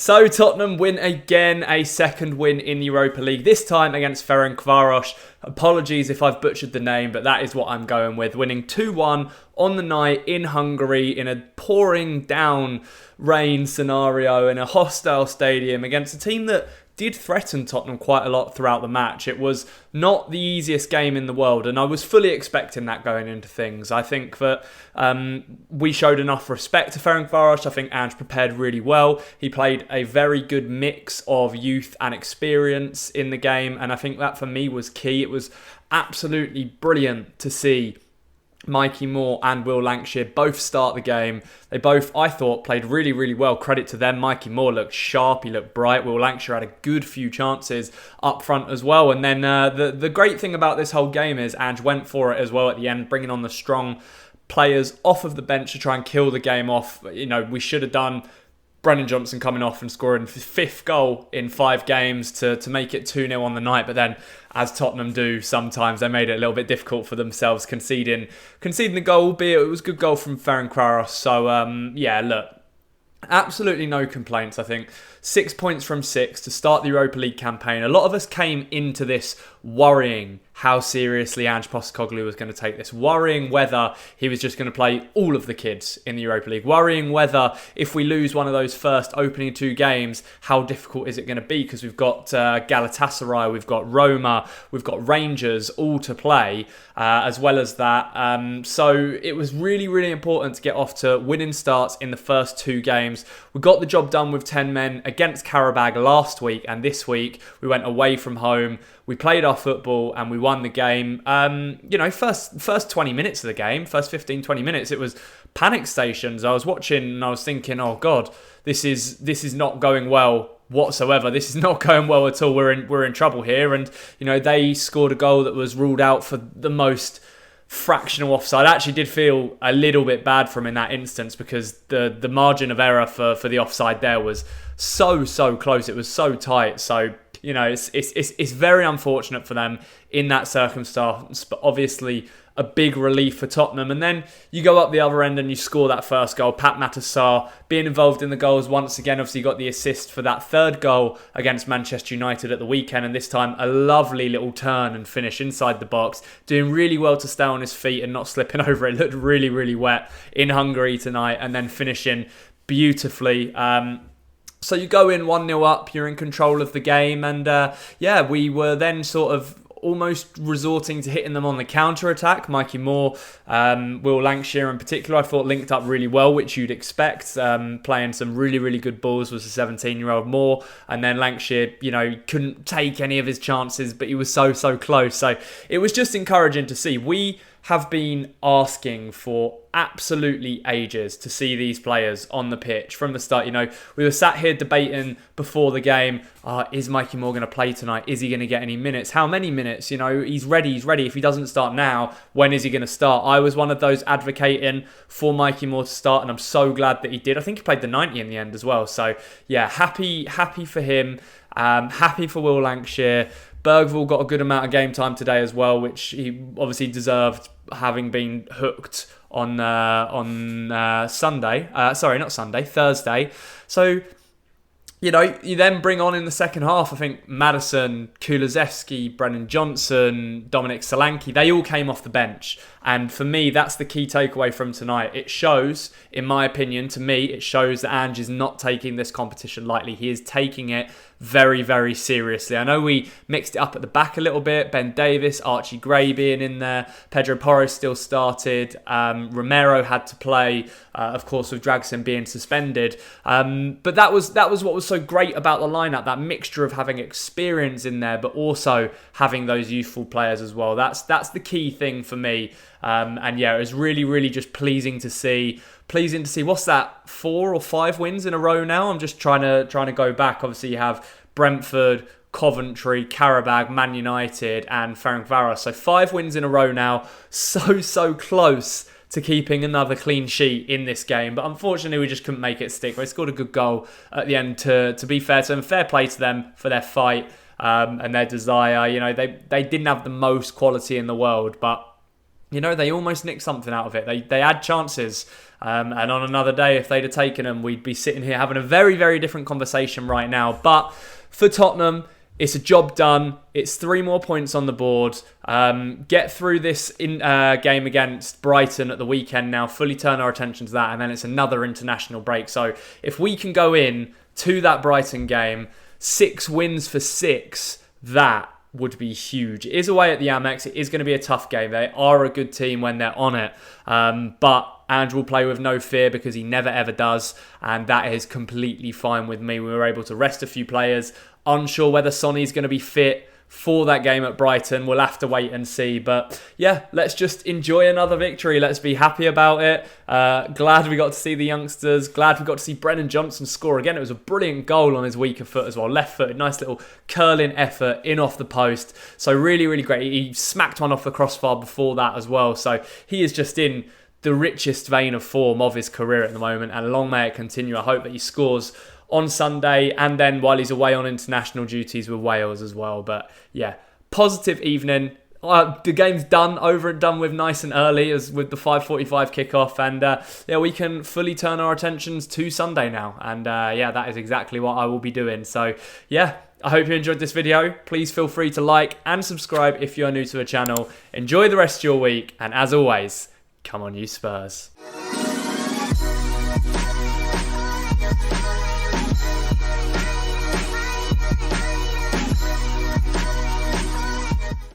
So Tottenham win again, a second win in the Europa League, this time against Ferencváros. Apologies if I've butchered the name, but that is what I'm going with. Winning 2-1 on the night in Hungary in a pouring down rain scenario in a hostile stadium against a team that did threaten Tottenham quite a lot throughout the match. It was not the easiest game in the world, and I was fully expecting that going into things. I think that we showed enough respect to Ferencváros. I think Ange prepared really well. He played a very good mix of youth and experience in the game, and I think that for me was key. It was absolutely brilliant to see Mikey Moore and Will Lancashire both start the game. They both, I thought, played really, really well. Credit to them. Mikey Moore looked sharp. He looked bright. Will Lancashire had a good few chances up front as well. And then the great thing about this whole game is Ange went for it as well at the end, bringing on the strong players off of the bench to try and kill the game off. You know, we should have done Brennan Johnson coming off and scoring his fifth goal in 5 games to make it 2-0 on the night. But then, as Tottenham do sometimes, they made it a little bit difficult for themselves, conceding the goal, albeit it was a good goal from Ferencváros. So, look, absolutely no complaints, I think. 6 points from 6 to start the Europa League campaign. A lot of us came into this worrying how seriously Ange Postecoglou was going to take this, worrying whether he was just going to play all of the kids in the Europa League, worrying whether if we lose one of those first opening 2 games, how difficult is it going to be, because we've got Galatasaray, we've got Roma, we've got Rangers all to play, as well as that. So it was really, really important to get off to winning starts in the first 2 games. We got the job done with 10 men against Karabag last week, and this week we went away from home. We played our football and we won the game. First 20 minutes of the game, first 15, 20 minutes, it was panic stations. I was watching and I was thinking, oh God, this is not going well whatsoever. This is not going well at all. We're in trouble here. And, you know, they scored a goal that was ruled out for the most fractional offside. I actually did feel a little bit bad for him in that instance, because the margin of error for the offside there was so close. It was so tight. So, you know, it's very unfortunate for them in that circumstance, but obviously a big relief for Tottenham. And then you go up the other end and you score that first goal. Pat Matasar being involved in the goals once again. Obviously, you got the assist for that third goal against Manchester United at the weekend, and this time a lovely little turn and finish inside the box. Doing really well to stay on his feet and not slipping over. It looked really, really wet in Hungary tonight, and then finishing beautifully. So you go in 1-0 up, you're in control of the game, and we were then sort of almost resorting to hitting them on the counter-attack. Mikey Moore, Will Lancashire in particular, I thought linked up really well, which you'd expect. Playing some really, really good balls was the 17-year-old Moore, and then Lancashire, you know, couldn't take any of his chances, but he was so close. So it was just encouraging to see. We have been asking for absolutely ages to see these players on the pitch from the start. You know, we were sat here debating before the game, is Mikey Moore going to play tonight? Is he going to get any minutes? How many minutes? You know, he's ready. If he doesn't start now, when is he going to start? I was one of those advocating for Mikey Moore to start, and I'm so glad that he did. I think he played the 90 in the end as well. So yeah, happy for him. Happy for Will Lancashire. Bergvall got a good amount of game time today as well, which he obviously deserved, having been hooked on Thursday. So, you know, you then bring on in the second half, I think Maddison, Kulusevski, Brennan Johnson, Dominic Solanke, they all came off the bench. And for me, that's the key takeaway from tonight. It shows, in my opinion, to me, it shows that Ange is not taking this competition lightly. He is taking it very, very seriously. I know we mixed it up at the back a little bit. Ben Davis, Archie Gray being in there. Pedro Porro still started. Romero had to play, of course, with Dragson being suspended. But that was what was so great about the lineup, that mixture of having experience in there, but also having those youthful players as well. That's the key thing for me. And yeah, it was really, really just pleasing to see. What's that, 4 or 5 wins in a row now? I'm just trying to go back. Obviously, you have Brentford, Coventry, Karabag, Man United, and Ferencváros. So 5 wins in a row now. So close to keeping another clean sheet in this game, but unfortunately we just couldn't make it stick. They scored a good goal at the end. To be fair to them, fair play to them for their fight and their desire. You know, they didn't have the most quality in the world, but you know, they almost nicked something out of it. They had chances And on another day, if they'd have taken them, we'd be sitting here having a very, very different conversation right now. But for Tottenham, it's a job done. It's 3 more points on the board. Get through this game against Brighton at the weekend now, fully turn our attention to that, and then it's another international break. So if we can go in to that Brighton game, 6 wins for 6, that would be huge. It is away at the Amex. It is going to be a tough game. They are a good team when they're on it. But Andrew will play with no fear because he never ever does. And that is completely fine with me. We were able to rest a few players. Unsure whether Sonny's going to be fit for that game at Brighton. We'll have to wait and see. But yeah, let's just enjoy another victory. Let's be happy about it. Glad we got to see the youngsters. Glad we got to see Brennan Johnson score again. It was a brilliant goal on his weaker foot as well. Left footed, nice little curling effort in off the post. So really, really great. He smacked one off the crossbar before that as well. So he is just in the richest vein of form of his career at the moment. And long may it continue. I hope that he scores on Sunday and then while he's away on international duties with Wales as well. But yeah, positive evening. The game's done, over and done with nice and early as with the 5:45 kickoff. And yeah, we can fully turn our attentions to Sunday now. And yeah, that is exactly what I will be doing. So yeah, I hope you enjoyed this video. Please feel free to like and subscribe if you're new to the channel. Enjoy the rest of your week. And as always, come on you Spurs.